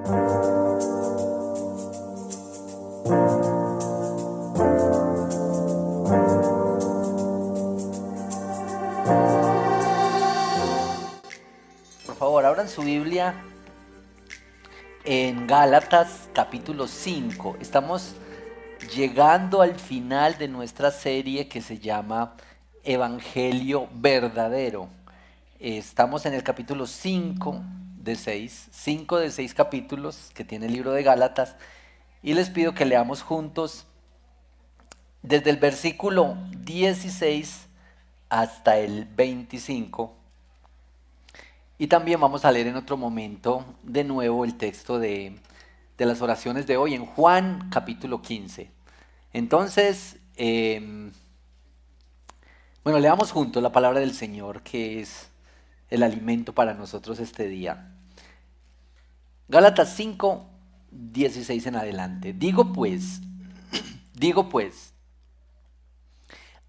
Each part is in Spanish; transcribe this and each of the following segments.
Por favor, abran su Biblia en Gálatas capítulo 5. Estamos llegando al final de nuestra serie que se llama Evangelio Verdadero. Estamos en el capítulo 5 de 6 capítulos que tiene el libro de Gálatas, y les pido que leamos juntos desde el versículo 16 hasta el 25. Y también vamos a leer en otro momento de nuevo el texto de las oraciones de hoy en Juan capítulo 15. Entonces, leamos juntos la palabra del Señor, que es el alimento para nosotros este día. Gálatas 5, 16 en adelante. Digo pues,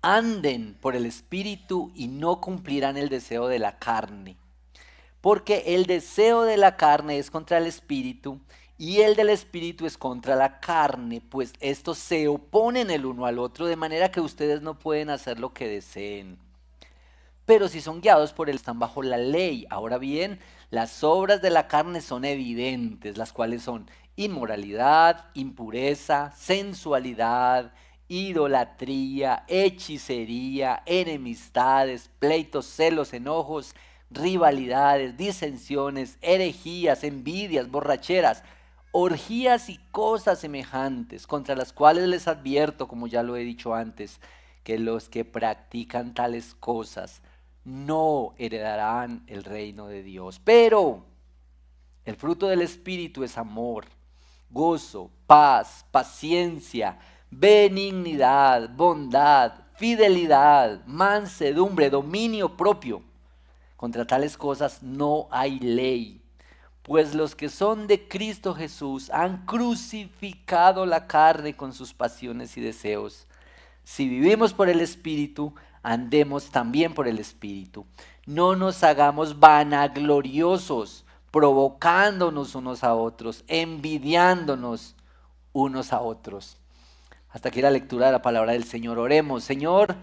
anden por el Espíritu y no cumplirán el deseo de la carne. Porque el deseo de la carne es contra el Espíritu, y el del Espíritu es contra la carne, pues estos se oponen el uno al otro, de manera que ustedes no pueden hacer lo que deseen. Pero si son guiados por él, están bajo la ley. Ahora bien, las obras de la carne son evidentes, las cuales son inmoralidad, impureza, sensualidad, idolatría, hechicería, enemistades, pleitos, celos, enojos, rivalidades, disensiones, herejías, envidias, borracheras, orgías y cosas semejantes, contra las cuales les advierto, como ya lo he dicho antes, que los que practican tales cosas no heredarán el reino de Dios. Pero el fruto del Espíritu es amor, gozo, paz, paciencia, benignidad, bondad, fidelidad, mansedumbre, dominio propio. Contra tales cosas no hay ley, pues los que son de Cristo Jesús han crucificado la carne con sus pasiones y deseos. Si vivimos por el Espíritu, andemos también por el Espíritu. No nos hagamos vanagloriosos, provocándonos unos a otros, envidiándonos unos a otros. Hasta aquí la lectura de la palabra del Señor. Oremos. Señor,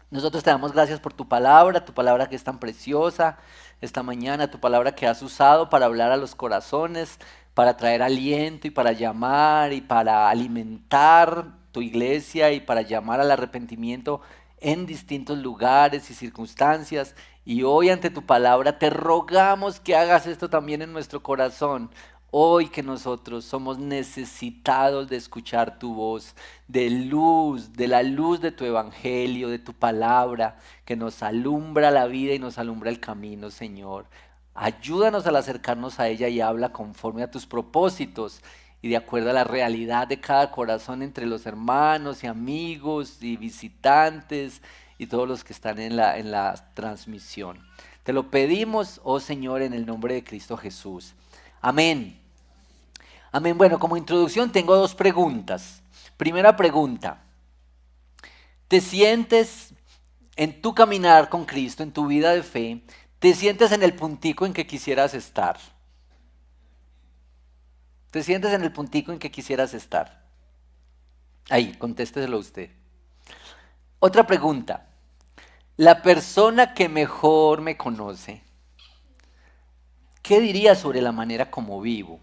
nosotros te damos gracias por tu palabra que es tan preciosa esta mañana, tu palabra que has usado para hablar a los corazones, para traer aliento y para llamar y para alimentar tu iglesia y para llamar al arrepentimiento en distintos lugares y circunstancias. Y hoy ante tu palabra te rogamos que hagas esto también en nuestro corazón. Hoy que nosotros somos necesitados de escuchar tu voz, de la luz de tu evangelio, de tu palabra, que nos alumbra la vida y nos alumbra el camino, Señor. Ayúdanos al acercarnos a ella y habla conforme a tus propósitos y de acuerdo a la realidad de cada corazón entre los hermanos y amigos y visitantes y todos los que están en la transmisión. Te lo pedimos, oh Señor, en el nombre de Cristo Jesús. Amén. Amén. Bueno, como introducción tengo dos preguntas. Primera pregunta: ¿te sientes en tu caminar con Cristo, en tu vida de fe, te sientes en el puntico en que quisieras estar? ¿Te sientes en el puntico en que quisieras estar? Ahí, contésteselo usted. Otra pregunta: la persona que mejor me conoce, ¿qué diría sobre la manera como vivo?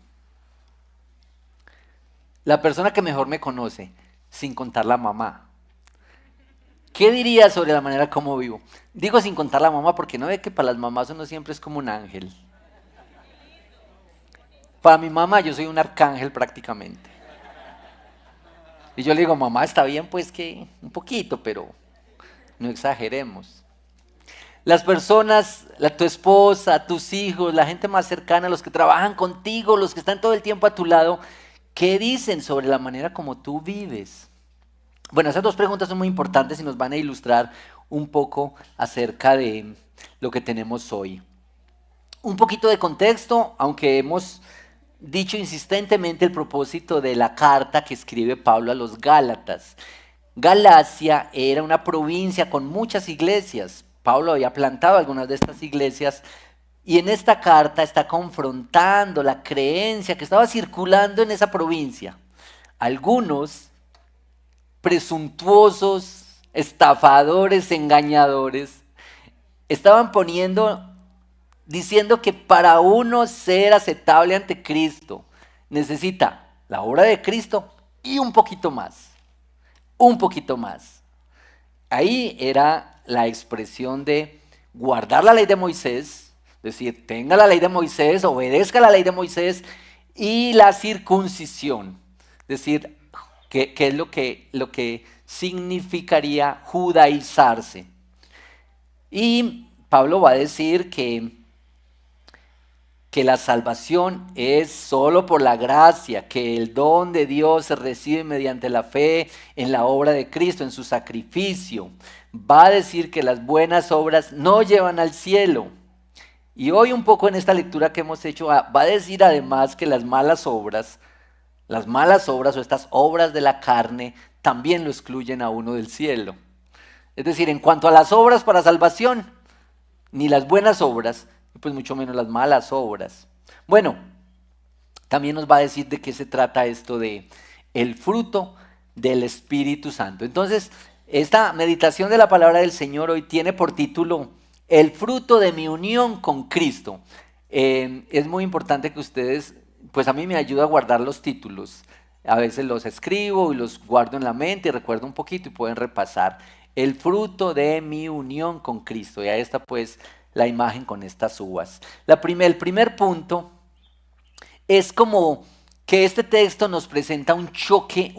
La persona que mejor me conoce, sin contar la mamá, ¿qué diría sobre la manera como vivo? Digo sin contar la mamá porque no ve que para las mamás uno siempre es como un ángel. Para mi mamá yo soy un arcángel prácticamente. Y yo le digo, mamá, está bien pues que un poquito, pero no exageremos. Las personas, tu esposa, tus hijos, la gente más cercana, los que trabajan contigo, los que están todo el tiempo a tu lado, ¿qué dicen sobre la manera como tú vives? Bueno, esas dos preguntas son muy importantes y nos van a ilustrar un poco acerca de lo que tenemos hoy. Un poquito de contexto, aunque hemos dicho insistentemente el propósito de la carta que escribe Pablo a los Gálatas. Galacia era una provincia con muchas iglesias. Pablo había plantado algunas de estas iglesias, Y en esta carta está confrontando la creencia que estaba circulando en esa provincia. Algunos presuntuosos, estafadores, engañadores, estaban diciendo que para uno ser aceptable ante Cristo necesita la obra de Cristo y un poquito más, un poquito más. Ahí era la expresión de guardar la ley de Moisés, es decir, tenga la ley de Moisés, obedezca la ley de Moisés, y la circuncisión, es decir, que es lo que significaría judaizarse. Y Pablo va a decir que la salvación es solo por la gracia, que el don de Dios se recibe mediante la fe en la obra de Cristo, en su sacrificio. Va a decir que las buenas obras no llevan al cielo. Y hoy un poco en esta lectura que hemos hecho va a decir además que las malas obras o estas obras de la carne también lo excluyen a uno del cielo. Es decir, en cuanto a las obras para salvación, ni las buenas obras, pues mucho menos las malas obras. Bueno, también nos va a decir de qué se trata esto de el fruto del Espíritu Santo. Entonces, esta meditación de la palabra del Señor hoy tiene por título el fruto de mi unión con Cristo. Es muy importante que ustedes, pues a mí me ayuda a guardar los títulos. A veces los escribo y los guardo en la mente y recuerdo un poquito y pueden repasar. El fruto de mi unión con Cristo. Y ahí está pues la imagen con estas uvas. El primer punto es como que este texto nos presenta un choque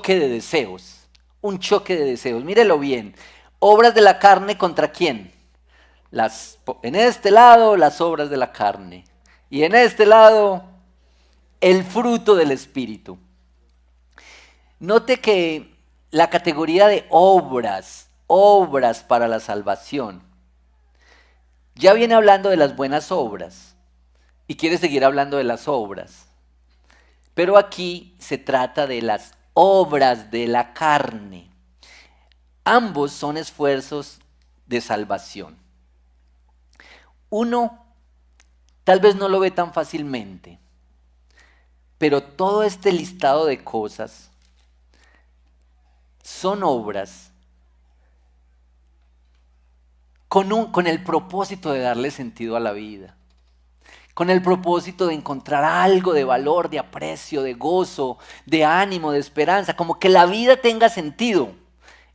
de deseos. Un choque de deseos. Mírelo bien. Obras de la carne ¿contra quién? En este lado las obras de la carne. Y en este lado el fruto del Espíritu. Note que la categoría de obras para la salvación, ya viene hablando de las buenas obras y quiere seguir hablando de las obras. Pero aquí se trata de las obras de la carne. Ambos son esfuerzos de salvación. Uno tal vez no lo ve tan fácilmente, pero todo este listado de cosas son obras con el propósito de darle sentido a la vida, con el propósito de encontrar algo de valor, de aprecio, de gozo, de ánimo, de esperanza, como que la vida tenga sentido.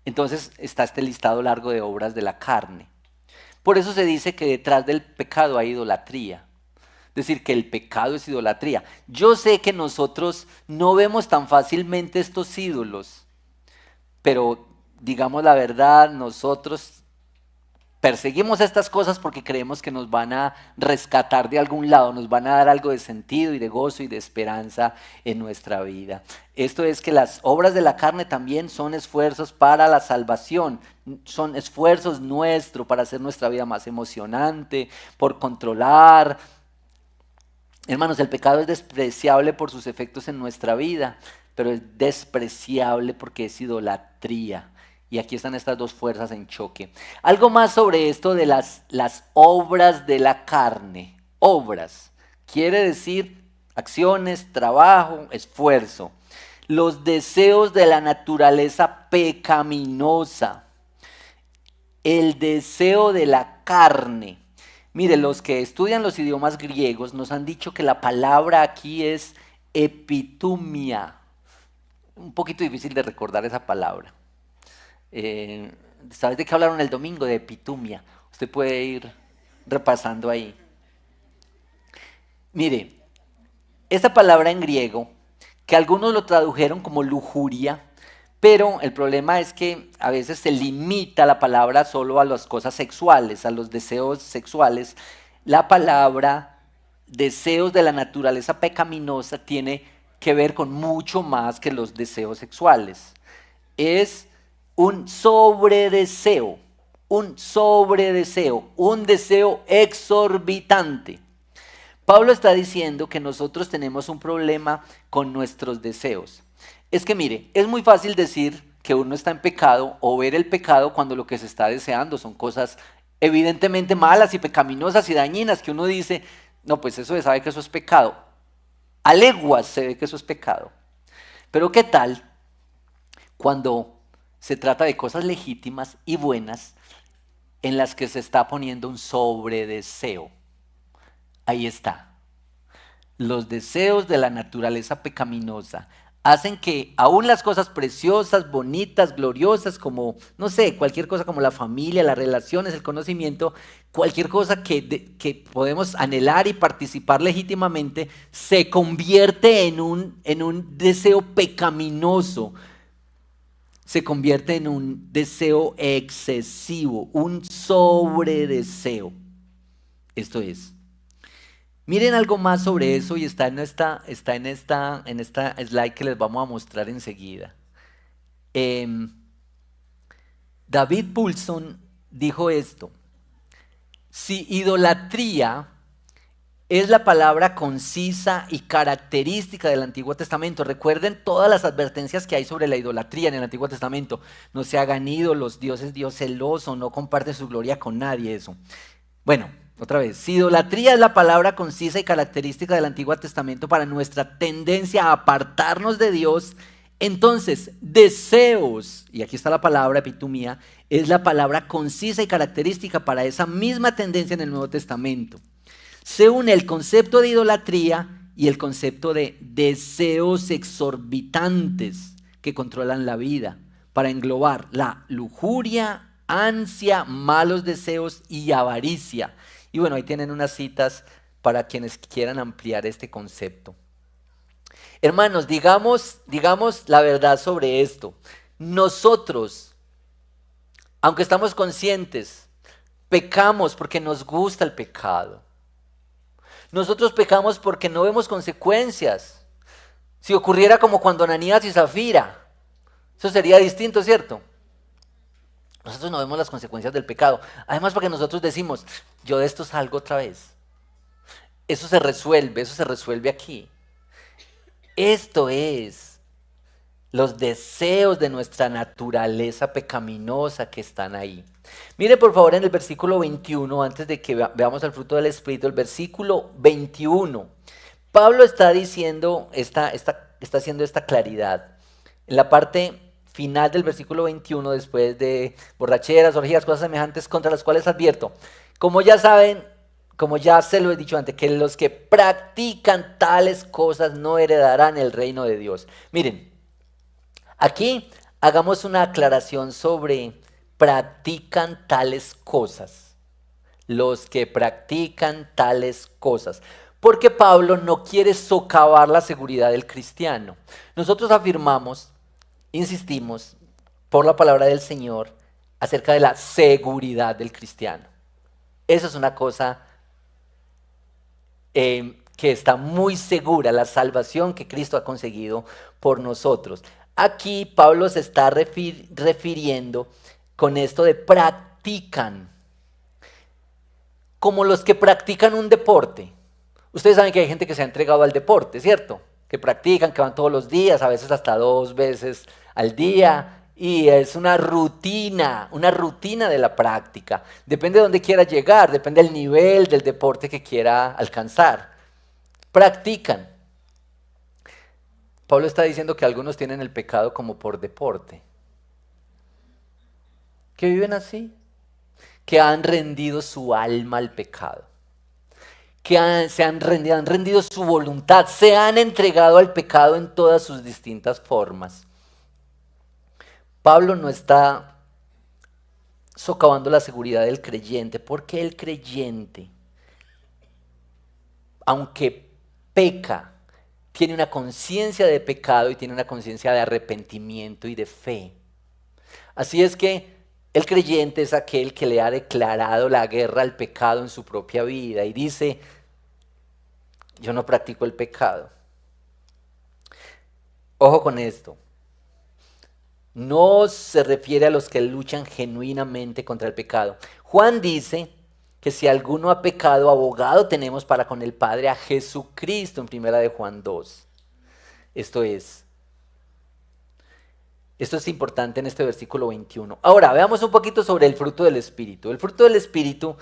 Entonces está este listado largo de obras de la carne. Por eso se dice que detrás del pecado hay idolatría. Es decir, que el pecado es idolatría. Yo sé que nosotros no vemos tan fácilmente estos ídolos, pero digamos la verdad, nosotros perseguimos estas cosas porque creemos que nos van a rescatar de algún lado, nos van a dar algo de sentido y de gozo y de esperanza en nuestra vida. Esto es que las obras de la carne también son esfuerzos para la salvación, son esfuerzos nuestros para hacer nuestra vida más emocionante, por controlar. Hermanos, el pecado es despreciable por sus efectos en nuestra vida, pero es despreciable porque es idolatría. Y aquí están estas dos fuerzas en choque. Algo más sobre esto de las obras de la carne. Obras. Quiere decir acciones, trabajo, esfuerzo. Los deseos de la naturaleza pecaminosa. El deseo de la carne. Mire, los que estudian los idiomas griegos nos han dicho que la palabra aquí es epitumia. Un poquito difícil de recordar esa palabra. ¿Sabes de qué hablaron el domingo? De epitumia. Usted puede ir repasando ahí. Mire, esta palabra en griego, que algunos lo tradujeron como lujuria, pero el problema es que a veces se limita la palabra solo a las cosas sexuales, a los deseos sexuales. La palabra deseos de la naturaleza pecaminosa tiene que ver con mucho más que los deseos sexuales. Es un sobredeseo, un deseo exorbitante. Pablo está diciendo que nosotros tenemos un problema con nuestros deseos. Es que mire, es muy fácil decir que uno está en pecado o ver el pecado cuando lo que se está deseando son cosas evidentemente malas y pecaminosas y dañinas que uno dice, no, pues eso se sabe que eso es pecado. A leguas se ve que eso es pecado. Pero ¿qué tal cuando se trata de cosas legítimas y buenas en las que se está poniendo un sobredeseo? Ahí está. Los deseos de la naturaleza pecaminosa hacen que aún las cosas preciosas, bonitas, gloriosas, como, no sé, cualquier cosa como la familia, las relaciones, el conocimiento, cualquier cosa que podemos anhelar y participar legítimamente, se convierte en un deseo pecaminoso, se convierte en un deseo excesivo, un sobredeseo. Esto es. Miren algo más sobre eso y está en esta slide que les vamos a mostrar enseguida. Em, David Pulson dijo esto: si idolatría es la palabra concisa y característica del Antiguo Testamento, recuerden todas las advertencias que hay sobre la idolatría en el Antiguo Testamento. No se hagan ídolos, Dios es Dios celoso, no comparte su gloria con nadie, eso. Bueno, otra vez, si idolatría es la palabra concisa y característica del Antiguo Testamento para nuestra tendencia a apartarnos de Dios, entonces deseos, y aquí está la palabra epitumía, es la palabra concisa y característica para esa misma tendencia en el Nuevo Testamento. Se une el concepto de idolatría y el concepto de deseos exorbitantes que controlan la vida para englobar la lujuria, ansia, malos deseos y avaricia. Y bueno, ahí tienen unas citas para quienes quieran ampliar este concepto. Hermanos, digamos la verdad sobre esto. Nosotros, aunque estamos conscientes, pecamos porque nos gusta el pecado. Nosotros pecamos porque no vemos consecuencias. Si ocurriera como cuando Ananías y Zafira, eso sería distinto, ¿cierto? Nosotros no vemos las consecuencias del pecado. Además, porque nosotros decimos, yo de esto salgo otra vez. Eso se resuelve aquí. Esto es los deseos de nuestra naturaleza pecaminosa que están ahí. Mire por favor en el versículo 21, antes de que veamos el fruto del Espíritu, el versículo 21. Pablo está diciendo, está haciendo esta claridad. En la parte final del versículo 21, después de borracheras, orgías, cosas semejantes contra las cuales advierto. Como ya saben, como ya se lo he dicho antes, que los que practican tales cosas no heredarán el reino de Dios. Miren, aquí hagamos una aclaración sobre practican tales cosas. Los que practican tales cosas. Porque Pablo no quiere socavar la seguridad del cristiano. Nosotros afirmamos, insistimos, por la palabra del Señor, acerca de la seguridad del cristiano. Esa es una cosa que está muy segura, la salvación que Cristo ha conseguido por nosotros. Aquí Pablo se está refiriendo con esto de practican, como los que practican un deporte. Ustedes saben que hay gente que se ha entregado al deporte, ¿cierto? Que practican, que van todos los días, a veces hasta 2 veces al día, y es una rutina de la práctica. Depende de dónde quiera llegar, depende del nivel del deporte que quiera alcanzar. Practican. Pablo está diciendo que algunos tienen el pecado como por deporte. Que viven así, que han rendido su alma al pecado, que han rendido su voluntad, se han entregado al pecado en todas sus distintas formas. Pablo no está socavando la seguridad del creyente, porque el creyente, aunque peca, tiene una conciencia de pecado y tiene una conciencia de arrepentimiento y de fe. Así es que el creyente es aquel que le ha declarado la guerra al pecado en su propia vida y dice, yo no practico el pecado. Ojo con esto. No se refiere a los que luchan genuinamente contra el pecado. Juan dice que si alguno ha pecado, abogado tenemos para con el Padre a Jesucristo en 1 de Juan 2. Esto es, Esto es importante en este versículo 21. Ahora, veamos un poquito sobre el fruto del Espíritu. El fruto del Espíritu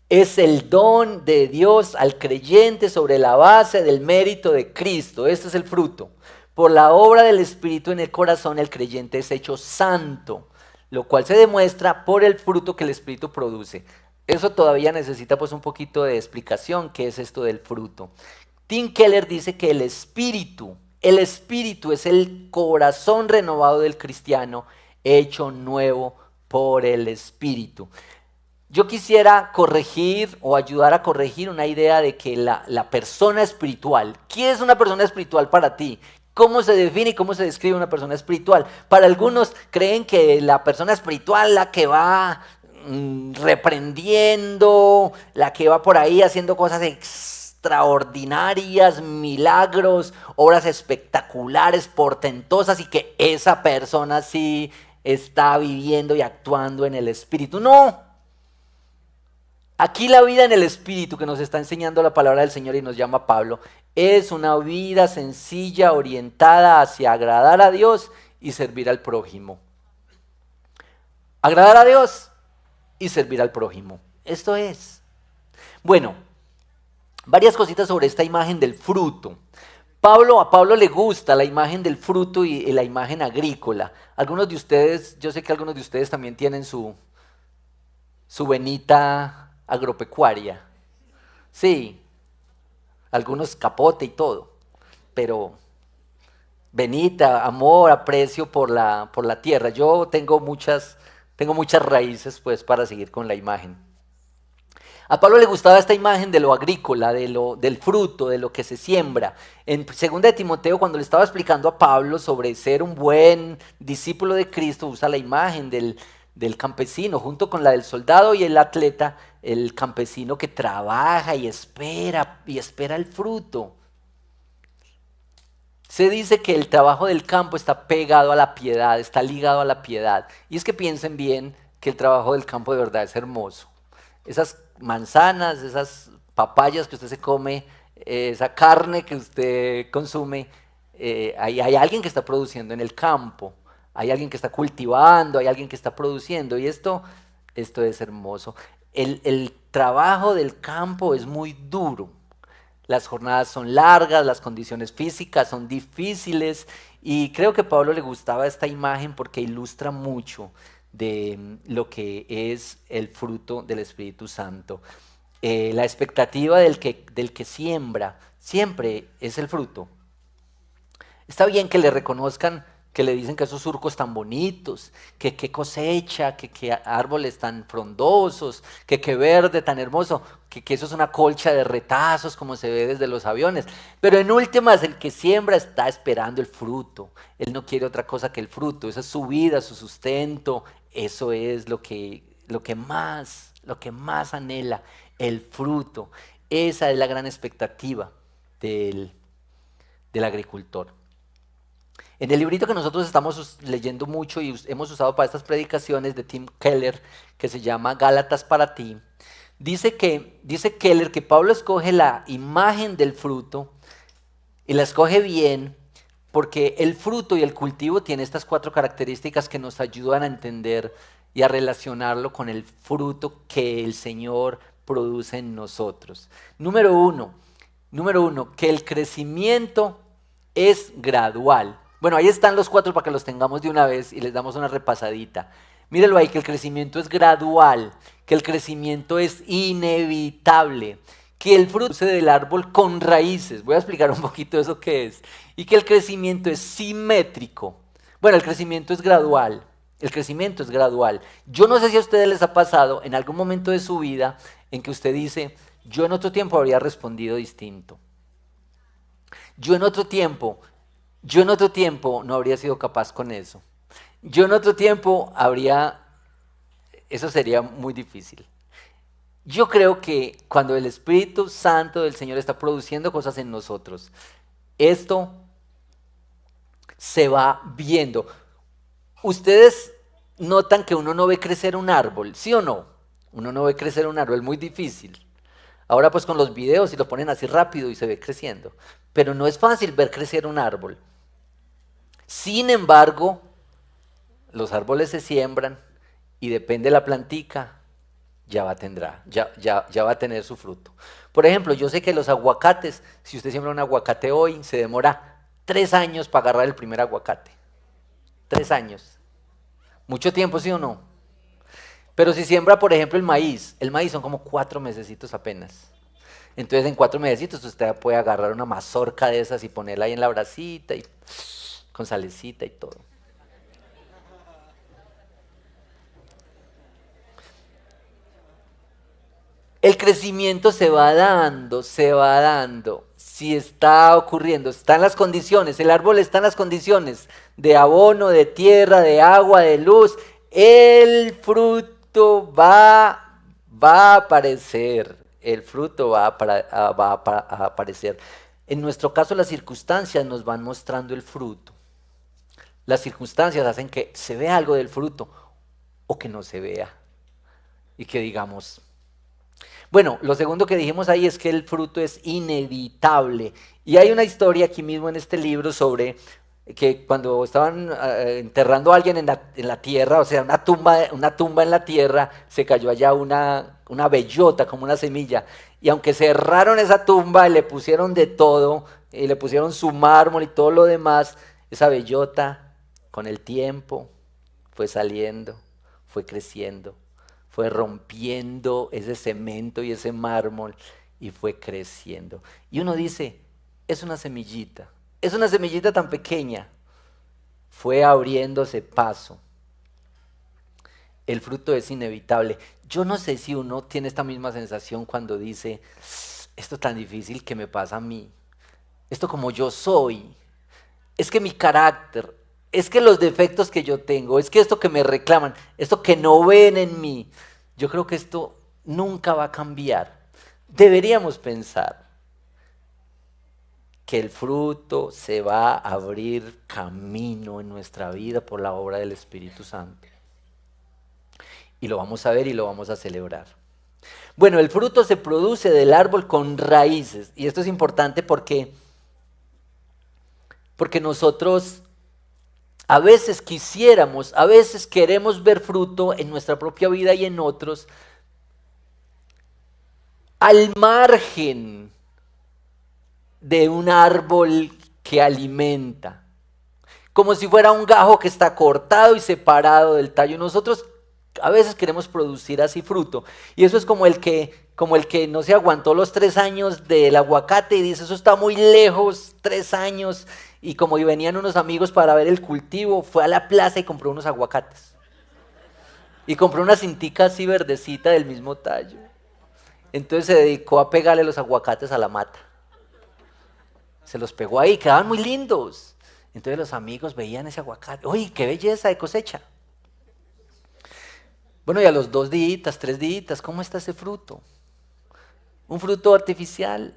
es el don de Dios al creyente sobre la base del mérito de Cristo. Este es el fruto. Por la obra del Espíritu en el corazón, el creyente es hecho santo, lo cual se demuestra por el fruto que el Espíritu produce. Eso todavía necesita pues un poquito de explicación, qué es esto del fruto. Tim Keller dice que el Espíritu es el corazón renovado del cristiano, hecho nuevo por el Espíritu. Yo quisiera corregir o ayudar a corregir una idea de que la persona espiritual, ¿quién es una persona espiritual para ti? ¿Cómo se define y cómo se describe una persona espiritual? Para algunos creen que la persona espiritual, la que va reprendiendo, la que va por ahí haciendo cosas extraordinarias, milagros, obras espectaculares, portentosas, y que esa persona sí está viviendo y actuando en el Espíritu. No. Aquí la vida en el Espíritu que nos está enseñando la palabra del Señor y nos llama Pablo es una vida sencilla, orientada hacia agradar a Dios y servir al prójimo. Agradar a Dios y servir al prójimo. Esto es. Bueno, varias cositas sobre esta imagen del fruto. A Pablo le gusta la imagen del fruto y la imagen agrícola. Algunos de ustedes, yo sé que algunos de ustedes también tienen su venita agropecuaria. Sí, algunos capote y todo, pero venita, amor, aprecio por la tierra. Yo tengo muchas raíces pues para seguir con la imagen. A Pablo le gustaba esta imagen de lo agrícola, del fruto, de lo que se siembra. En 2 de Timoteo, cuando le estaba explicando a Pablo sobre ser un buen discípulo de Cristo, usa la imagen del campesino, junto con la del soldado y el atleta, el campesino que trabaja y espera el fruto. Se dice que el trabajo del campo está pegado a la piedad, está ligado a la piedad. Y es que piensen bien que el trabajo del campo de verdad es hermoso. Esas manzanas, esas papayas que usted se come, esa carne que usted consume, hay alguien que está produciendo en el campo. Hay alguien que está cultivando, hay alguien que está produciendo, y esto es hermoso. El trabajo del campo es muy duro. Las jornadas son largas, las condiciones físicas son difíciles, y creo que a Pablo le gustaba esta imagen porque ilustra mucho de lo que es el fruto del Espíritu Santo. La expectativa del que siembra siempre es el fruto. Está bien que le reconozcan, que le dicen que esos surcos tan bonitos, que qué cosecha, que árboles tan frondosos, que verde tan hermoso, que eso es una colcha de retazos como se ve desde los aviones. Pero en últimas, el que siembra está esperando el fruto. Él no quiere otra cosa que el fruto. Esa es su vida, su sustento. Eso es lo que más anhela, el fruto. Esa es la gran expectativa del agricultor. En el librito que nosotros estamos leyendo mucho y hemos usado para estas predicaciones de Tim Keller, que se llama Gálatas para ti, dice Keller que Pablo escoge la imagen del fruto y la escoge bien porque el fruto y el cultivo tienen estas 4 características que nos ayudan a entender y a relacionarlo con el fruto que el Señor produce en nosotros. Número uno, que el crecimiento es gradual. Bueno, ahí están los 4 para que los tengamos de una vez y les damos una repasadita. Mírenlo ahí, que el crecimiento es gradual, que el crecimiento es inevitable, que el fruto produce del árbol con raíces. Voy a explicar un poquito eso qué es. Y que el crecimiento es simétrico. Bueno, el crecimiento es gradual. Yo no sé si a ustedes les ha pasado en algún momento de su vida en que usted dice, yo en otro tiempo habría respondido distinto. Yo en otro tiempo no habría sido capaz con eso. Yo en otro tiempo eso sería muy difícil. Yo creo que cuando el Espíritu Santo del Señor está produciendo cosas en nosotros, esto se va viendo. Ustedes notan que uno no ve crecer un árbol, ¿sí o no? Uno no ve crecer un árbol, es muy difícil. Ahora pues con los videos y lo ponen así rápido y se ve creciendo. Pero no es fácil ver crecer un árbol. Sin embargo, los árboles se siembran y depende de la plantica, ya va a tener su fruto. Por ejemplo, yo sé que los aguacates, si usted siembra un aguacate hoy, se demora 3 años para agarrar el primer aguacate. 3 años. Mucho tiempo, ¿sí o no? Pero si siembra, por ejemplo, el maíz son como 4 mesecitos apenas. Entonces, en 4 mesecitos usted puede agarrar una mazorca de esas y ponerla ahí en la brasita y con salecita y todo. El crecimiento se va dando. Si está ocurriendo, están las condiciones, el árbol está en las condiciones de abono, de tierra, de agua, de luz, el fruto va a aparecer. El fruto va a aparecer. En nuestro caso, las circunstancias nos van mostrando el fruto. Las circunstancias hacen que se vea algo del fruto o que no se vea. Y que digamos, bueno, lo segundo que dijimos ahí es que el fruto es inevitable. Y hay una historia aquí mismo en este libro sobre que cuando estaban enterrando a alguien en la tierra, o sea, una tumba en la tierra, se cayó allá una bellota, como una semilla. Y aunque cerraron esa tumba y le pusieron de todo, y le pusieron su mármol y todo lo demás, esa bellota con el tiempo fue saliendo, fue creciendo, fue rompiendo ese cemento y ese mármol y fue creciendo. Y uno dice, es una semillita tan pequeña, fue abriéndose paso. El fruto es inevitable. Yo no sé si uno tiene esta misma sensación cuando dice, esto tan difícil que me pasa a mí, esto como yo soy, es que mi carácter, es que los defectos que yo tengo, es que esto que me reclaman, esto que no ven en mí, yo creo que esto nunca va a cambiar. Deberíamos pensar que el fruto se va a abrir camino en nuestra vida por la obra del Espíritu Santo. Y lo vamos a ver y lo vamos a celebrar. Bueno, el fruto se produce del árbol con raíces. Y esto es importante porque nosotros a veces a veces queremos ver fruto en nuestra propia vida y en otros, al margen de un árbol que alimenta, como si fuera un gajo que está cortado y separado del tallo. Nosotros a veces queremos producir así fruto, y eso es como el que no se aguantó los 3 años del aguacate y dice, eso está muy lejos, 3 años, y como venían unos amigos para ver el cultivo, fue a la plaza y compró unos aguacates. Y compró una cintica así verdecita del mismo tallo. Entonces se dedicó a pegarle los aguacates a la mata. Se los pegó ahí, quedaban muy lindos. Entonces los amigos veían ese aguacate. ¡Uy, qué belleza de cosecha! Bueno, y a los 2 días, 3 días, ¿cómo está ese fruto? Un fruto artificial.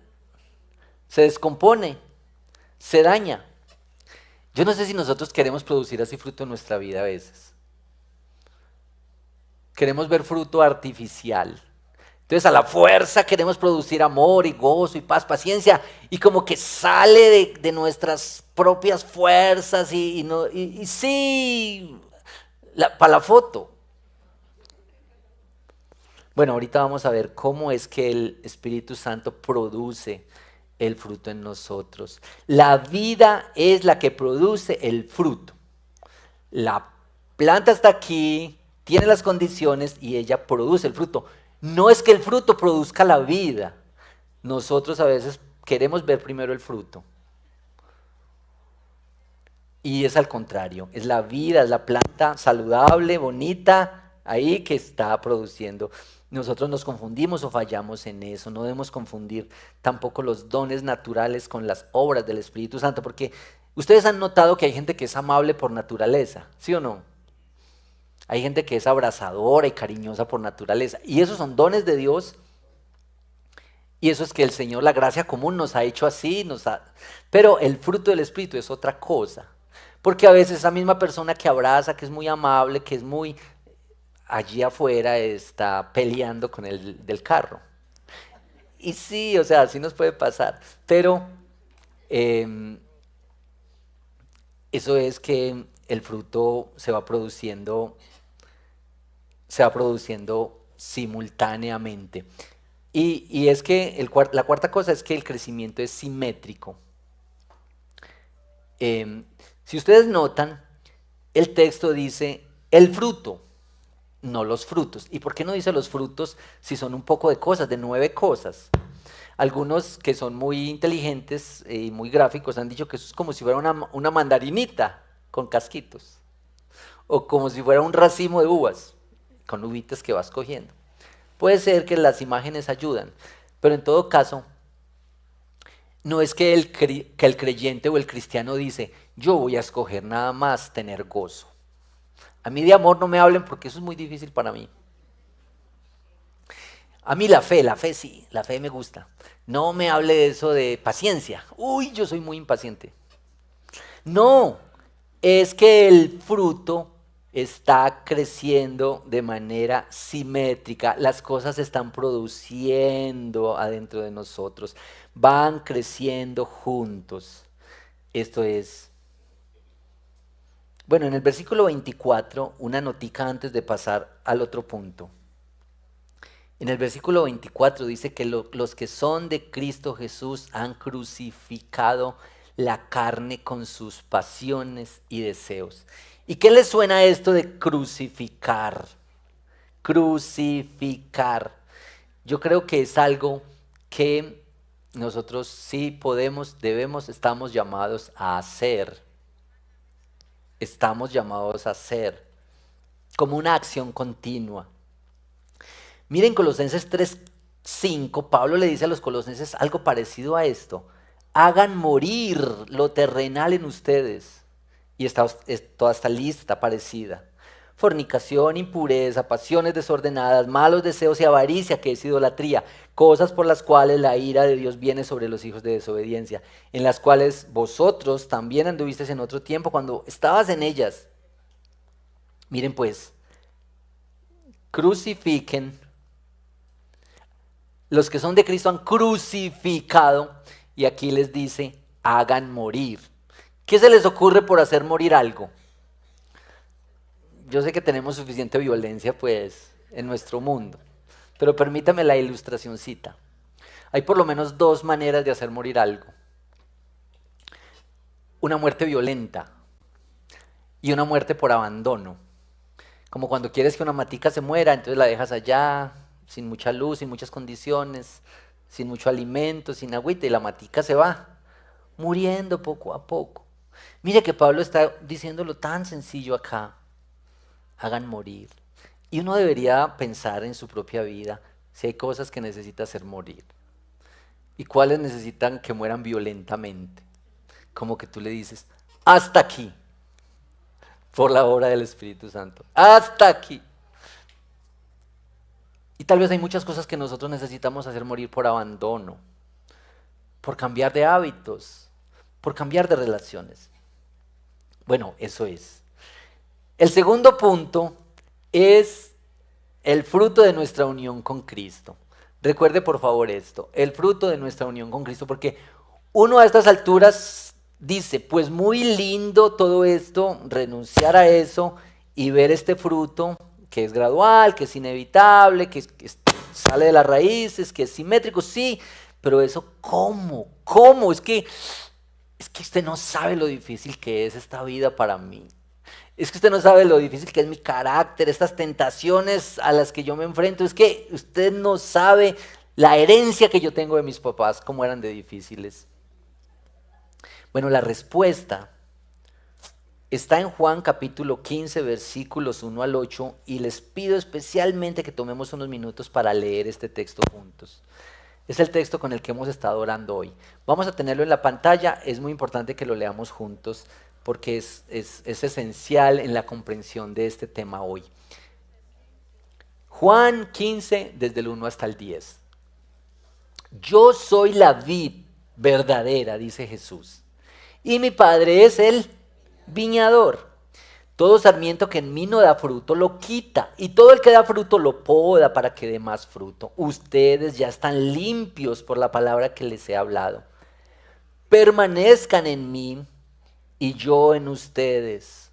Se descompone, se daña. Yo no sé si nosotros queremos producir así fruto en nuestra vida a veces. Queremos ver fruto artificial. Entonces a la fuerza queremos producir amor y gozo y paz, paciencia, y como que sale de nuestras propias fuerzas y sí, para la foto. Bueno, ahorita vamos a ver cómo es que el Espíritu Santo produce el fruto en nosotros. La vida es la que produce el fruto. La planta está aquí, tiene las condiciones y ella produce el fruto. No es que el fruto produzca la vida. Nosotros a veces queremos ver primero el fruto. Y es al contrario, es la vida, es la planta saludable, bonita, ahí que está produciendo. Nosotros nos confundimos o fallamos en eso. No debemos confundir tampoco los dones naturales con las obras del Espíritu Santo, porque ustedes han notado que hay gente que es amable por naturaleza, ¿sí o no? Hay gente que es abrazadora y cariñosa por naturaleza. Y esos son dones de Dios. Y eso es que el Señor, la gracia común, nos ha hecho así. Pero el fruto del Espíritu es otra cosa. Porque a veces esa misma persona que abraza, que es muy amable, que es muy... allí afuera está peleando con el del carro. Y sí, o sea, así nos puede pasar. Pero... em, Eso es que el fruto se va produciendo simultáneamente. Y es que la cuarta cosa es que el crecimiento es simétrico. Em, si ustedes notan, el texto dice el fruto, no los frutos. ¿Y por qué no dice los frutos si son un poco de cosas, de 9 cosas? Algunos que son muy inteligentes y muy gráficos han dicho que eso es como si fuera una mandarinita con casquitos, o como si fuera un racimo de uvas con uvitas que vas cogiendo. Puede ser que las imágenes ayudan, pero en todo caso, no es que el creyente o el cristiano dice, yo voy a escoger nada más tener gozo. A mí de amor no me hablen porque eso es muy difícil para mí. A mí la fe sí, la fe me gusta. No me hable de eso de paciencia. Uy, yo soy muy impaciente. No, es que el fruto está creciendo de manera simétrica. Las cosas se están produciendo adentro de nosotros. Van creciendo juntos. Esto es. Bueno, en el versículo 24, una notica antes de pasar al otro punto. En el versículo 24 dice que los que son de Cristo Jesús han crucificado la carne con sus pasiones y deseos. ¿Y qué les suena esto de crucificar? Crucificar. Yo creo que es algo que nosotros sí podemos, debemos, estamos llamados a hacer. Estamos llamados a hacer como una acción continua. Miren Colosenses 3:5, Pablo le dice a los colosenses algo parecido a esto. Hagan morir lo terrenal en ustedes. Y toda esta lista parecida. Fornicación, impureza, pasiones desordenadas, malos deseos y avaricia, que es idolatría, cosas por las cuales la ira de Dios viene sobre los hijos de desobediencia, en las cuales vosotros también anduvisteis en otro tiempo cuando estabas en ellas. Miren pues, crucifiquen. Los que son de Cristo han crucificado y aquí les dice, hagan morir. ¿Qué se les ocurre por hacer morir algo? Yo sé que tenemos suficiente violencia pues en nuestro mundo, pero permítame la ilustracioncita. Hay por lo menos 2 maneras de hacer morir algo. Una muerte violenta y una muerte por abandono. Como cuando quieres que una matica se muera, entonces la dejas allá, sin mucha luz, sin muchas condiciones, sin mucho alimento, sin agüita, y la matica se va, muriendo poco a poco. Mire que Pablo está diciéndolo tan sencillo acá, hagan morir. Y uno debería pensar en su propia vida si hay cosas que necesita hacer morir y cuáles necesitan que mueran violentamente. Como que tú le dices, hasta aquí, por la obra del Espíritu Santo, hasta aquí. Y tal vez hay muchas cosas que nosotros necesitamos hacer morir por abandono, por cambiar de hábitos, por cambiar de relaciones. Bueno, eso es. El segundo punto es el fruto de nuestra unión con Cristo. Recuerde por favor esto, el fruto de nuestra unión con Cristo, porque uno a estas alturas dice, pues muy lindo todo esto, renunciar a eso y ver este fruto que es gradual, que es inevitable, que sale de las raíces, que es simétrico, sí, pero eso ¿cómo? ¿Cómo? Es que usted no sabe lo difícil que es esta vida para mí. Es que usted no sabe lo difícil que es mi carácter, estas tentaciones a las que yo me enfrento. Es que usted no sabe la herencia que yo tengo de mis papás, cómo eran de difíciles. Bueno, la respuesta está en Juan capítulo 15, versículos 1 al 8, y les pido especialmente que tomemos unos minutos para leer este texto juntos. Es el texto con el que hemos estado orando hoy. Vamos a tenerlo en la pantalla, es muy importante que lo leamos juntos porque es esencial en la comprensión de este tema hoy. Juan 15, desde el 1 hasta el 10. Yo soy la vid verdadera, dice Jesús, y mi Padre es el viñador. Todo sarmiento que en mí no da fruto lo quita, y todo el que da fruto lo poda para que dé más fruto. Ustedes ya están limpios por la palabra que les he hablado. Permanezcan en mí y yo en ustedes.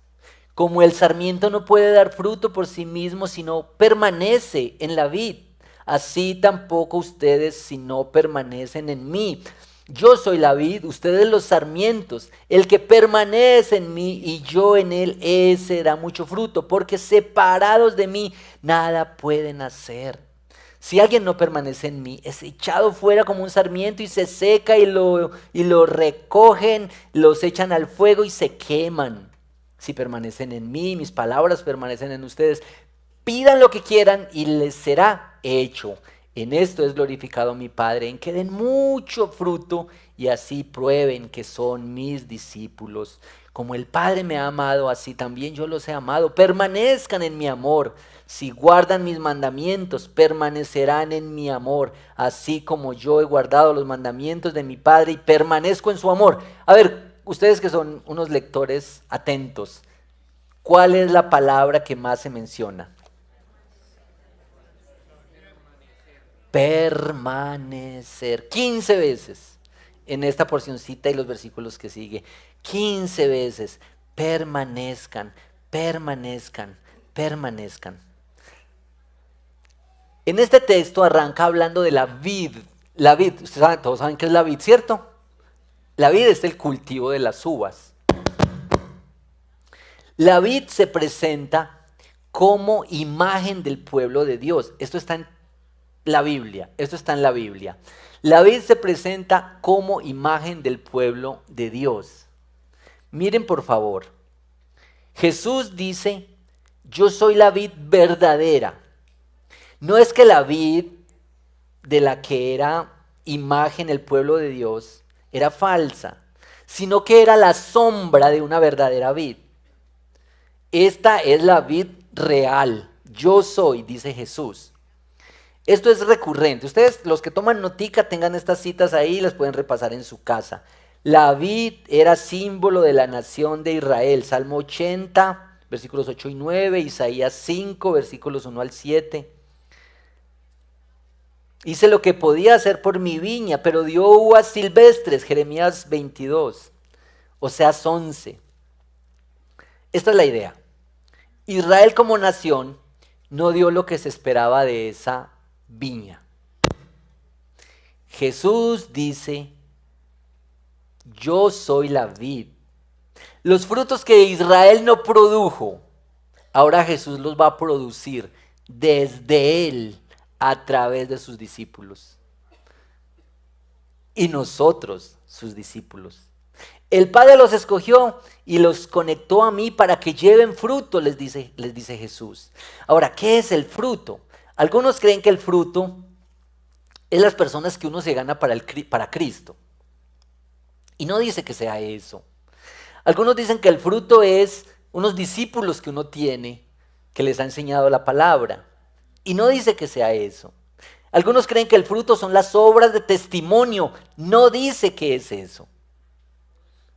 Como el sarmiento no puede dar fruto por sí mismo si no permanece en la vid, así tampoco ustedes si no permanecen en mí. Yo soy la vid, ustedes los sarmientos. El que permanece en mí y yo en él, ese da mucho fruto, porque separados de mí nada pueden hacer. Si alguien no permanece en mí, es echado fuera como un sarmiento y se seca y lo recogen, los echan al fuego y se queman. Si permanecen en mí, mis palabras permanecen en ustedes, pidan lo que quieran y les será hecho. En esto es glorificado mi Padre, en que den mucho fruto y así prueben que son mis discípulos. Como el Padre me ha amado, así también yo los he amado. Permanezcan en mi amor. Si guardan mis mandamientos, permanecerán en mi amor, así como yo he guardado los mandamientos de mi Padre y permanezco en su amor. A ver, ustedes que son unos lectores atentos, ¿cuál es la palabra que más se menciona? Permanecer. 15 veces en esta porcioncita y los versículos que sigue. 15 veces. Permanezcan, permanezcan, permanezcan. En este texto arranca hablando de la vid. La vid, ustedes saben, todos saben qué es la vid, ¿cierto? La vid es el cultivo de las uvas. La vid se presenta como imagen del pueblo de Dios. Esto está en la Biblia, esto está en la Biblia. La vid se presenta como imagen del pueblo de Dios. Miren por favor, Jesús dice, yo soy la vid verdadera. No es que la vid de la que era imagen el pueblo de Dios era falsa, sino que era la sombra de una verdadera vid. Esta es la vid real. Yo soy, dice Jesús. Esto es recurrente. Ustedes, los que toman notica, tengan estas citas ahí y las pueden repasar en su casa. La vid era símbolo de la nación de Israel. Salmo 80, versículos 8 y 9, Isaías 5, versículos 1 al 7. Hice lo que podía hacer por mi viña, pero dio uvas silvestres, Jeremías 22, Oseas 11. Esta es la idea. Israel como nación no dio lo que se esperaba de esa viña. Jesús dice, yo soy la vid. Los frutos que Israel no produjo, ahora Jesús los va a producir desde él a través de sus discípulos. Y nosotros, sus discípulos. El Padre los escogió y los conectó a mí para que lleven fruto, les dice Jesús. Ahora, ¿qué es el fruto? Algunos creen que el fruto es las personas que uno se gana para Cristo. Y no dice que sea eso. Algunos dicen que el fruto es unos discípulos que uno tiene, que les ha enseñado la palabra. Y no dice que sea eso. Algunos creen que el fruto son las obras de testimonio. No dice que es eso.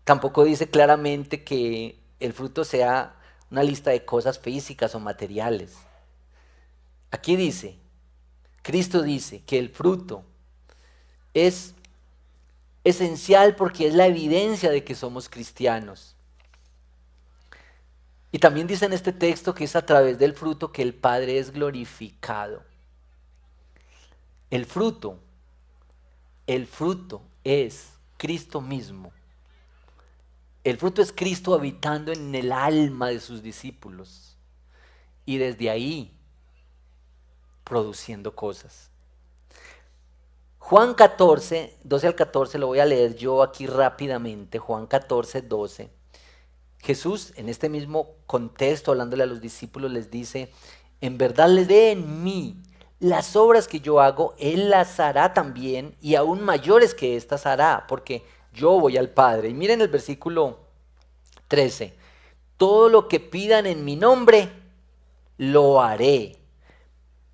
Tampoco dice claramente que el fruto sea una lista de cosas físicas o materiales. Aquí dice, Cristo dice que el fruto es esencial porque es la evidencia de que somos cristianos. Y también dice en este texto que es a través del fruto que el Padre es glorificado. El fruto es Cristo mismo. El fruto es Cristo habitando en el alma de sus discípulos y desde ahí produciendo cosas. Juan 14, 12 al 14, lo voy a leer yo aquí rápidamente. Juan 14, 12. Jesús, en este mismo contexto, hablándole a los discípulos, les dice, en verdad les dé en mí las obras que yo hago, Él las hará también, y aún mayores que estas hará, porque yo voy al Padre. Y miren el versículo 13. Todo lo que pidan en mi nombre, lo haré,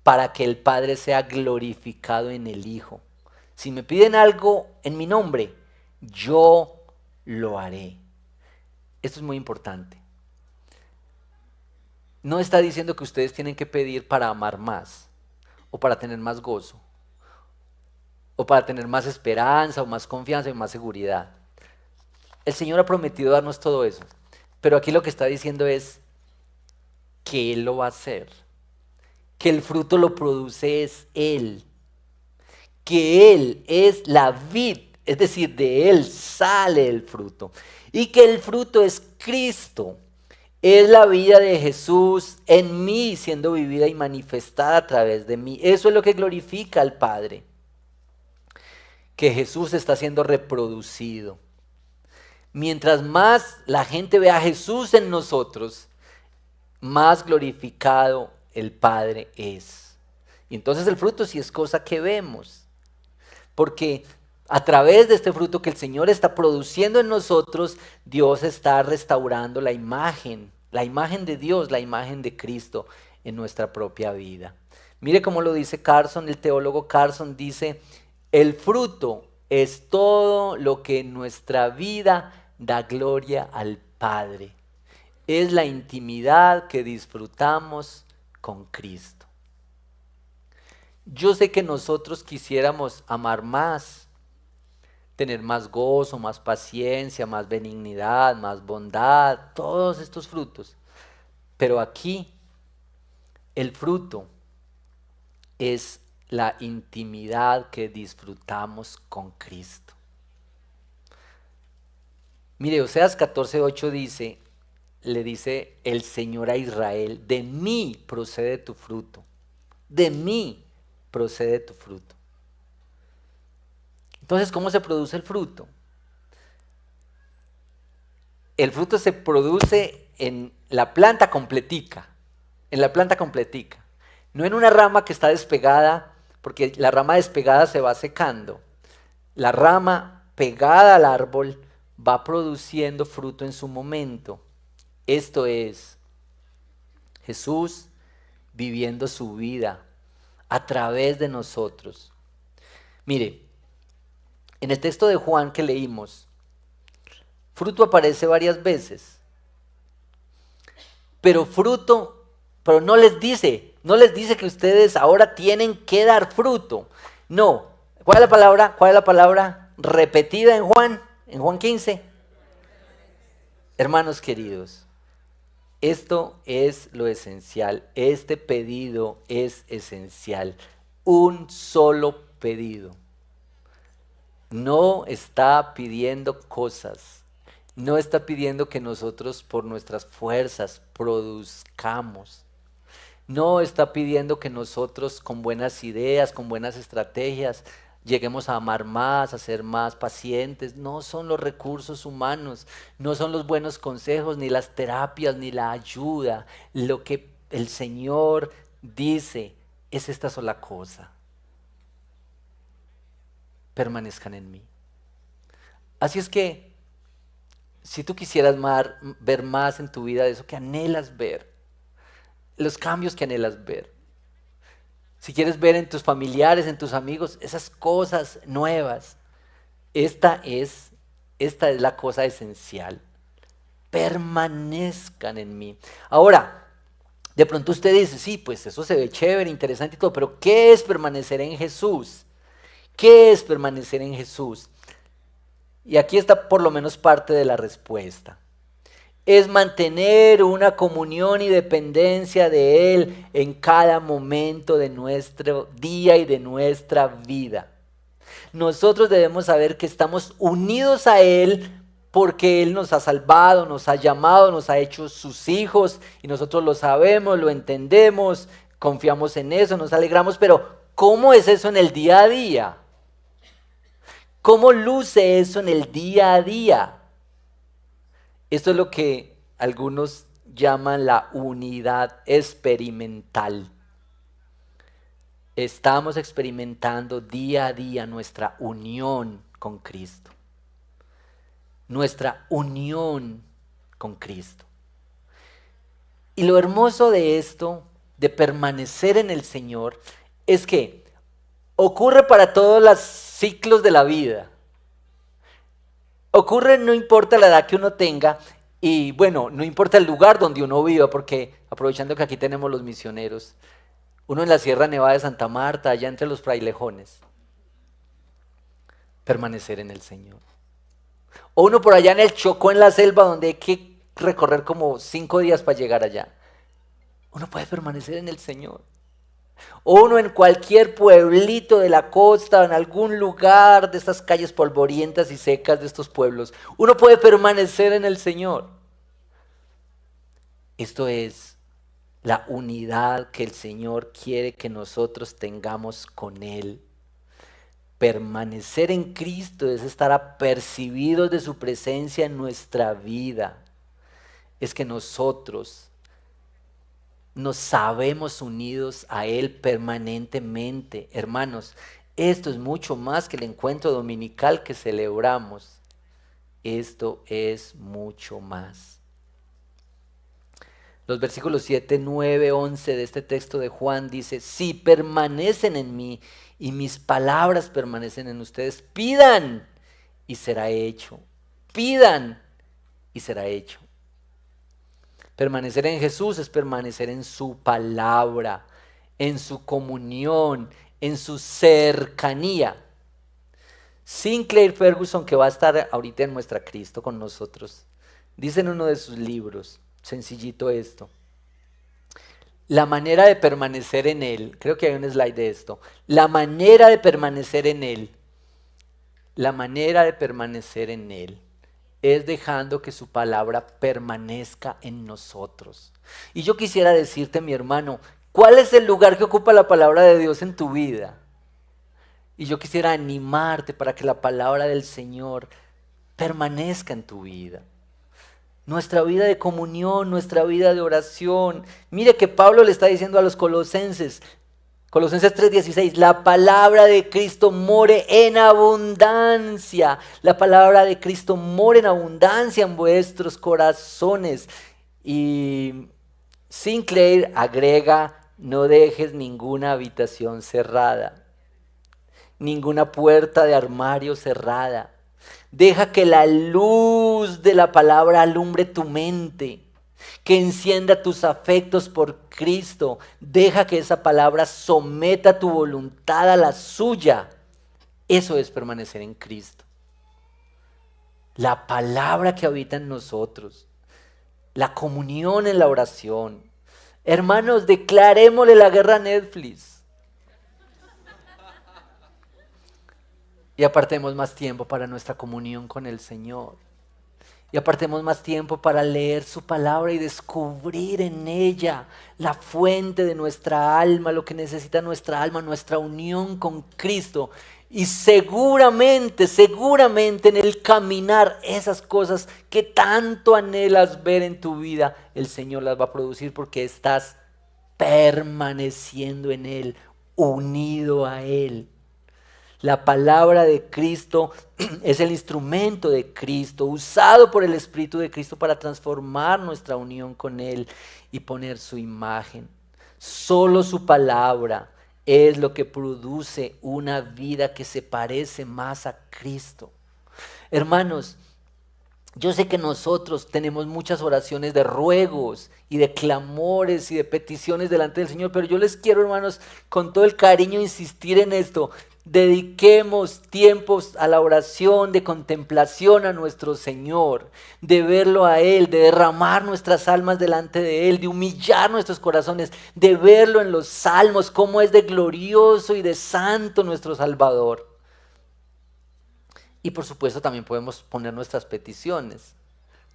para que el Padre sea glorificado en el Hijo. Si me piden algo en mi nombre, yo lo haré. Esto es muy importante. No está diciendo que ustedes tienen que pedir para amar más, o para tener más gozo, o para tener más esperanza, o más confianza, y más seguridad. El Señor ha prometido darnos todo eso, pero aquí lo que está diciendo es que Él lo va a hacer, que el fruto lo produce es Él, que Él es la vid, es decir, de Él sale el fruto, y que el fruto es Cristo, es la vida de Jesús en mí siendo vivida y manifestada a través de mí. Eso es lo que glorifica al Padre, que Jesús está siendo reproducido. Mientras más la gente ve a Jesús en nosotros, más glorificado el Padre es. Y entonces el fruto sí es cosa que vemos, porque a través de este fruto que el Señor está produciendo en nosotros, Dios está restaurando la imagen de Dios, la imagen de Cristo en nuestra propia vida. Mire cómo lo dice Carson, el teólogo Carson dice, el fruto es todo lo que en nuestra vida da gloria al Padre. Es la intimidad que disfrutamos con Cristo. Yo sé que nosotros quisiéramos amar más, tener más gozo, más paciencia, más benignidad, más bondad, todos estos frutos. Pero aquí el fruto es la intimidad que disfrutamos con Cristo. Mire, Oseas 14:8 dice, le dice el Señor a Israel, de mí procede tu fruto, de mí procede tu fruto. Entonces, ¿cómo se produce el fruto? El fruto se produce en la planta completica, no en una rama que está despegada, porque la rama despegada se va secando. La rama pegada al árbol va produciendo fruto en su momento. Esto es Jesús viviendo su vida a través de nosotros. Mire, en el texto de Juan que leímos, fruto aparece varias veces, pero no les dice que ustedes ahora tienen que dar fruto. No, ¿cuál es la palabra? ¿Cuál es la palabra repetida en Juan? En Juan 15. Hermanos queridos, esto es lo esencial, este pedido es esencial, un solo pedido. No está pidiendo cosas, no está pidiendo que nosotros por nuestras fuerzas produzcamos, no está pidiendo que nosotros con buenas ideas, con buenas estrategias, lleguemos a amar más, a ser más pacientes. No son los recursos humanos, no son los buenos consejos, ni las terapias, ni la ayuda. Lo que el Señor dice es esta sola cosa: permanezcan en mí. Así es que, si tú quisieras ver más en tu vida de eso que anhelas ver, los cambios que anhelas ver, si quieres ver en tus familiares, en tus amigos, esas cosas nuevas, esta es la cosa esencial. Permanezcan en mí. Ahora, de pronto usted dice, sí, pues eso se ve chévere, interesante y todo, pero ¿qué es permanecer en Jesús? ¿Qué es permanecer en Jesús? Y aquí está por lo menos parte de la respuesta. Es mantener una comunión y dependencia de Él en cada momento de nuestro día y de nuestra vida. Nosotros debemos saber que estamos unidos a Él porque Él nos ha salvado, nos ha llamado, nos ha hecho sus hijos y nosotros lo sabemos, lo entendemos, confiamos en eso, nos alegramos, pero ¿cómo es eso en el día a día? ¿Cómo luce eso en el día a día? Esto es lo que algunos llaman la unidad experimental. Estamos experimentando día a día nuestra unión con Cristo. Nuestra unión con Cristo. Y lo hermoso de esto, de permanecer en el Señor, es que ocurre para todos los ciclos de la vida. Ocurre no importa la edad que uno tenga y bueno, no importa el lugar donde uno viva, porque aprovechando que aquí tenemos los misioneros, uno en la Sierra Nevada de Santa Marta, allá entre los frailejones, permanecer en el Señor. O uno por allá en el Chocó, en la selva, donde hay que recorrer como 5 días para llegar allá. Uno puede permanecer en el Señor. O uno en cualquier pueblito de la costa, en algún lugar de estas calles polvorientas y secas de estos pueblos. Uno puede permanecer en el Señor. Esto es la unidad que el Señor quiere que nosotros tengamos con Él. Permanecer en Cristo es estar apercibidos de su presencia en nuestra vida. Es que nosotros nos sabemos unidos a Él permanentemente. Hermanos, esto es mucho más que el encuentro dominical que celebramos. Esto es mucho más. Los versículos 7, 9, 11 de este texto de Juan dice: si permanecen en mí y mis palabras permanecen en ustedes, pidan y será hecho. Pidan y será hecho. Permanecer en Jesús es permanecer en su palabra, en su comunión, en su cercanía. Sinclair Ferguson, que va a estar ahorita en Muestra Cristo con nosotros, dice en uno de sus libros, sencillito esto: la manera de permanecer en Él, creo que hay un slide de esto, la manera de permanecer en Él es dejando que su palabra permanezca en nosotros. Y yo quisiera decirte, mi hermano, ¿cuál es el lugar que ocupa la palabra de Dios en tu vida? Y yo quisiera animarte para que la palabra del Señor permanezca en tu vida. Nuestra vida de comunión, nuestra vida de oración. Mire que Pablo le está diciendo a los Colosenses 3:16, la palabra de Cristo more en abundancia. La palabra de Cristo more en abundancia en vuestros corazones. Y Sinclair agrega: no dejes ninguna habitación cerrada, ninguna puerta de armario cerrada. Deja que la luz de la palabra alumbre tu mente, que encienda tus afectos por Cristo. Deja que esa palabra someta tu voluntad a la suya. Eso es permanecer en Cristo. La palabra que habita en nosotros, la comunión en la oración. Hermanos, declarémosle la guerra a Netflix. Y apartemos más tiempo para nuestra comunión con el Señor. Y apartemos más tiempo para leer su palabra y descubrir en ella la fuente de nuestra alma, lo que necesita nuestra alma, nuestra unión con Cristo. Y seguramente en el caminar, esas cosas que tanto anhelas ver en tu vida, el Señor las va a producir porque estás permaneciendo en Él, unido a Él. La palabra de Cristo es el instrumento de Cristo, usado por el Espíritu de Cristo para transformar nuestra unión con Él y poner su imagen. Solo su palabra es lo que produce una vida que se parece más a Cristo. Hermanos, yo sé que nosotros tenemos muchas oraciones de ruegos y de clamores y de peticiones delante del Señor, pero yo les quiero, hermanos, con todo el cariño insistir en esto. Dediquemos tiempos a la oración, de contemplación a nuestro Señor, de verlo a Él, de derramar nuestras almas delante de Él, de humillar nuestros corazones, de verlo en los salmos, cómo es de glorioso y de santo nuestro Salvador. Y por supuesto también podemos poner nuestras peticiones,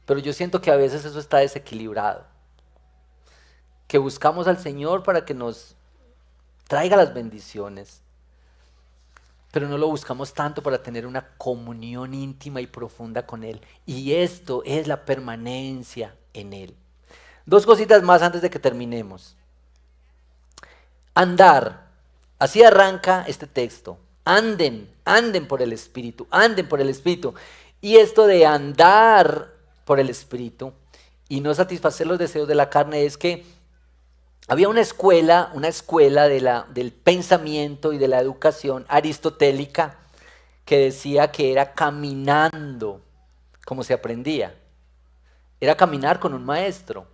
pero yo siento que a veces eso está desequilibrado, que buscamos al Señor para que nos traiga las bendiciones, pero no lo buscamos tanto para tener una comunión íntima y profunda con Él. Y esto es la permanencia en Él. Dos cositas más antes de que terminemos. Andar. Así arranca este texto. Anden por el Espíritu, anden por el Espíritu. Y esto de andar por el Espíritu y no satisfacer los deseos de la carne es que había una escuela del pensamiento y de la educación aristotélica que decía que era caminando como se aprendía. Era caminar con un maestro.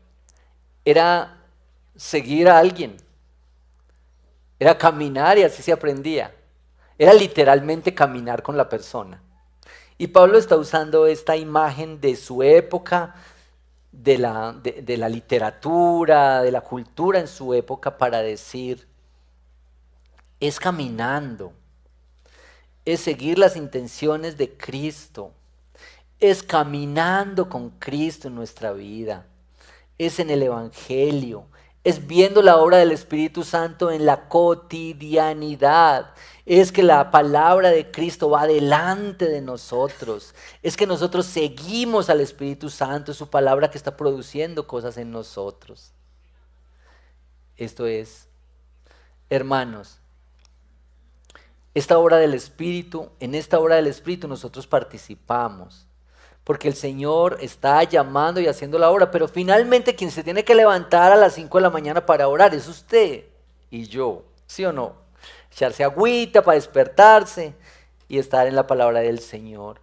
Era seguir a alguien. Era caminar y así se aprendía. Era literalmente caminar con la persona. Y Pablo está usando esta imagen de su época, de la literatura, de la cultura en su época para decir, es caminando, es seguir las intenciones de Cristo, es caminando con Cristo en nuestra vida, es en el Evangelio, es viendo la obra del Espíritu Santo en la cotidianidad, es que la palabra de Cristo va delante de nosotros, es que nosotros seguimos al Espíritu Santo, es su palabra que está produciendo cosas en nosotros. Esto es, hermanos, esta obra del Espíritu, en esta obra del Espíritu nosotros participamos. Porque el Señor está llamando y haciendo la obra, pero finalmente quien se tiene que levantar a las 5 de la mañana para orar es usted y yo, ¿sí o no? Echarse agüita para despertarse y estar en la palabra del Señor.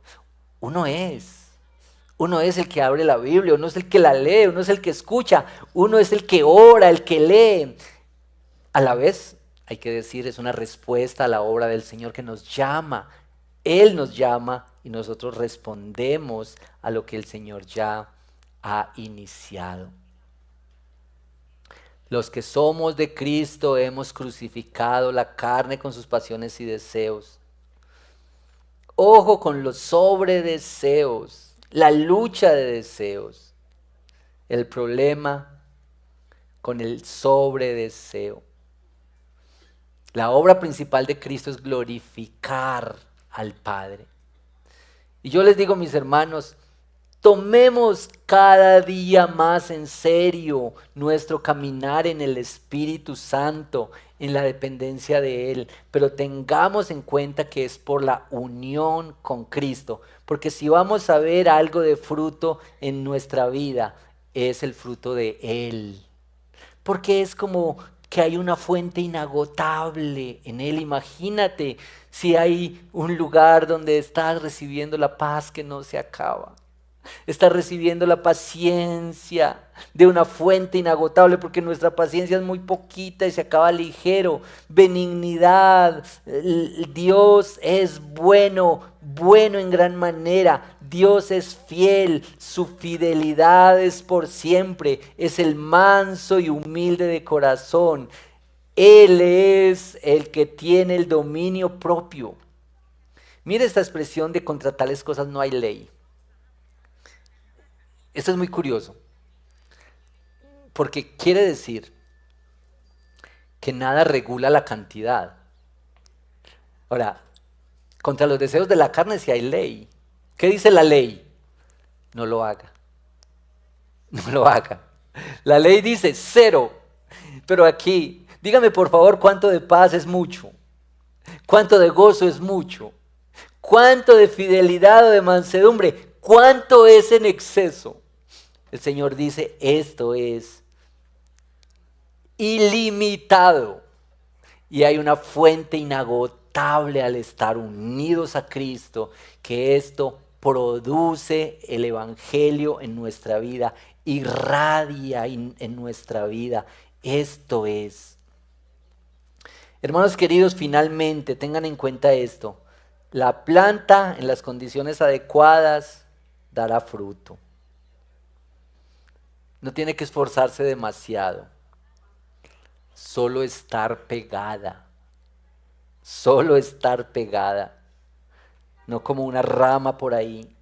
Uno es el que abre la Biblia, uno es el que la lee, uno es el que escucha, uno es el que ora, el que lee. A la vez, hay que decir, es una respuesta a la obra del Señor que nos llama. Él nos llama y nosotros respondemos a lo que el Señor ya ha iniciado. Los que somos de Cristo hemos crucificado la carne con sus pasiones y deseos. Ojo con los sobredeseos, la lucha de deseos. El problema con el sobredeseo. La obra principal de Cristo es glorificar al Padre. Y yo les digo, mis hermanos, tomemos cada día más en serio nuestro caminar en el Espíritu Santo, en la dependencia de Él, pero tengamos en cuenta que es por la unión con Cristo, porque si vamos a ver algo de fruto en nuestra vida, es el fruto de Él, porque es como que hay una fuente inagotable en Él. Imagínate si hay un lugar donde estás recibiendo la paz que no se acaba. Estás recibiendo la paciencia de una fuente inagotable, porque nuestra paciencia es muy poquita y se acaba ligero. Benignidad, Dios es bueno, bueno en gran manera. Dios es fiel, su fidelidad es por siempre. Es el manso y humilde de corazón. Él es el que tiene el dominio propio. Mire esta expresión de contra tales cosas no hay ley. Esto es muy curioso, porque quiere decir que nada regula la cantidad. Ahora, contra los deseos de la carne sí hay ley. ¿Qué dice la ley? No lo haga. No lo haga. La ley dice 0, pero aquí, dígame por favor cuánto de paz es mucho, cuánto de gozo es mucho, cuánto de fidelidad o de mansedumbre, cuánto es en exceso. El Señor dice, esto es ilimitado. Y hay una fuente inagotable al estar unidos a Cristo, que esto produce el Evangelio en nuestra vida, irradia en nuestra vida. Esto es. Hermanos queridos, finalmente tengan en cuenta esto. La planta en las condiciones adecuadas dará fruto. No tiene que esforzarse demasiado, solo estar pegada, no como una rama por ahí.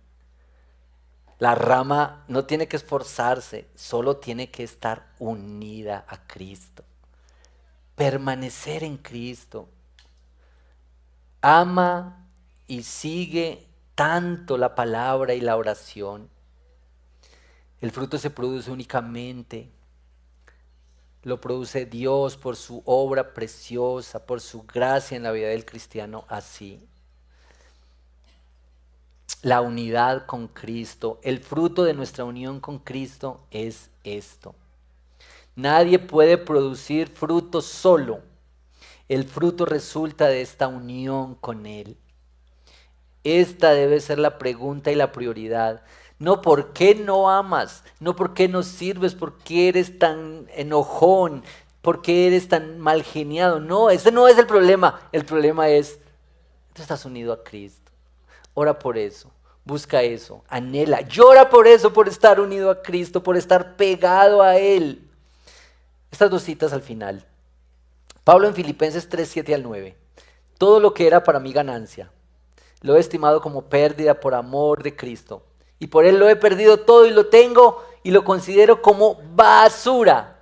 La rama no tiene que esforzarse, solo tiene que estar unida a Cristo, permanecer en Cristo. Ama y sigue tanto la palabra y la oración. El fruto se produce únicamente, lo produce Dios por su obra preciosa, por su gracia en la vida del cristiano así. La unidad con Cristo, el fruto de nuestra unión con Cristo es esto. Nadie puede producir fruto solo. El fruto resulta de esta unión con Él. Esta debe ser la pregunta y la prioridad. No por qué no amas, no por qué no sirves, por qué eres tan enojón, por qué eres tan mal geniado. No, ese no es el problema. El problema es, tú estás unido a Cristo. Ora por eso. Busca eso, anhela, llora por eso, por estar unido a Cristo, por estar pegado a Él. Estas dos citas al final. Pablo en Filipenses 3, 7 al 9. Todo lo que era para mí ganancia, lo he estimado como pérdida por amor de Cristo. Y por Él lo he perdido todo y lo tengo y lo considero como basura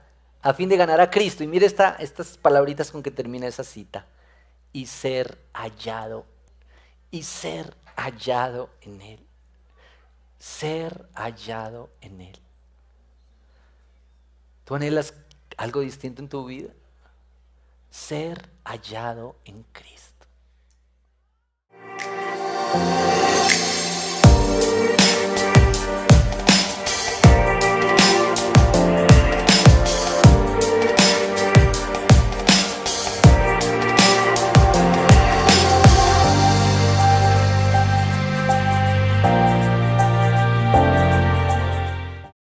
a fin de ganar a Cristo. Y mire estas palabritas con que termina esa cita. Y ser hallado en Él. Ser hallado en Él. ¿Tú anhelas algo distinto en tu vida? Ser hallado en Cristo.